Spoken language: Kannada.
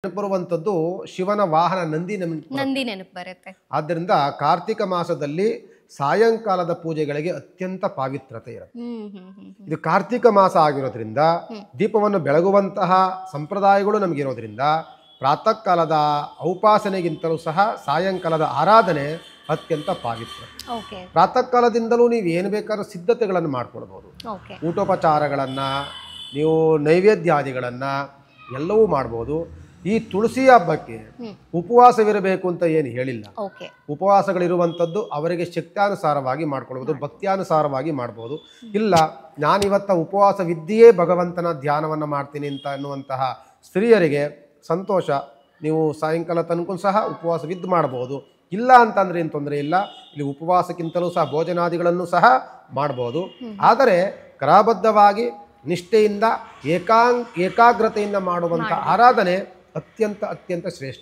ನೆನಪುರುವಂಥದ್ದು ಶಿವನ ವಾಹನ ನಂದಿ ನೆನಪು ಬರುತ್ತೆ. ಆದ್ದರಿಂದ ಕಾರ್ತಿಕ ಮಾಸದಲ್ಲಿ ಸಾಯಂಕಾಲದ ಪೂಜೆಗಳಿಗೆ ಅತ್ಯಂತ ಪಾವಿತ್ರತೆ ಇರುತ್ತೆ. ಇದು ಕಾರ್ತಿಕ ಮಾಸ ಆಗಿರೋದ್ರಿಂದ ದೀಪವನ್ನು ಬೆಳಗುವಂತಹ ಸಂಪ್ರದಾಯಗಳು ನಮಗಿರೋದ್ರಿಂದ ಪ್ರಾತಃ ಕಾಲದ ಔಪಾಸನೆಗಿಂತಲೂ ಸಹ ಸಾಯಂಕಾಲದ ಆರಾಧನೆ ಅತ್ಯಂತ ಪಾವಿತ್ರ. ಪ್ರಾತಃ ಕಾಲದಿಂದಲೂ ನೀವು ಏನು ಬೇಕಾದ್ರೂ ಸಿದ್ಧತೆಗಳನ್ನು ಮಾಡ್ಕೊಳ್ಬೋದು. ಊಟೋಪಚಾರಗಳನ್ನು, ನೀವು ನೈವೇದ್ಯಾದಿಗಳನ್ನು ಎಲ್ಲವೂ ಮಾಡ್ಬೋದು. ಈ ತುಳಸಿ ಹಬ್ಬಕ್ಕೆ ಉಪವಾಸವಿರಬೇಕು ಅಂತ ಏನು ಹೇಳಿಲ್ಲ. ಉಪವಾಸಗಳಿರುವಂಥದ್ದು ಅವರಿಗೆ ಶಕ್ತ್ಯಾನುಸಾರವಾಗಿ ಮಾಡ್ಕೊಳ್ಬೋದು, ಭಕ್ತ್ಯಾನುಸಾರವಾಗಿ ಮಾಡ್ಬೋದು. ಇಲ್ಲ ನಾನಿವತ್ತ ಉಪವಾಸವಿದ್ದೆಯೇ ಭಗವಂತನ ಧ್ಯಾನವನ್ನು ಮಾಡ್ತೀನಿ ಅಂತ ಅನ್ನುವಂತಹ ಸ್ತ್ರೀಯರಿಗೆ ಸಂತೋಷ, ನೀವು ಸಾಯಂಕಾಲ ತನಕ ಸಹ ಉಪವಾಸವಿದ್ದು ಮಾಡ್ಬೋದು. ಇಲ್ಲ ಅಂತಂದ್ರೆ ಏನು ತೊಂದರೆ ಇಲ್ಲ, ಇಲ್ಲಿ ಉಪವಾಸಕ್ಕಿಂತಲೂ ಸಹ ಭೋಜನಾದಿಗಳನ್ನು ಸಹ ಮಾಡ್ಬೋದು. ಆದರೆ ಕ್ರಮಬದ್ಧವಾಗಿ ನಿಷ್ಠೆಯಿಂದ ಏಕಾಗ್ರತೆಯಿಂದ ಮಾಡುವಂಥ ಆರಾಧನೆ ಅತ್ಯಂತ ಶ್ರೇಷ್ಠ.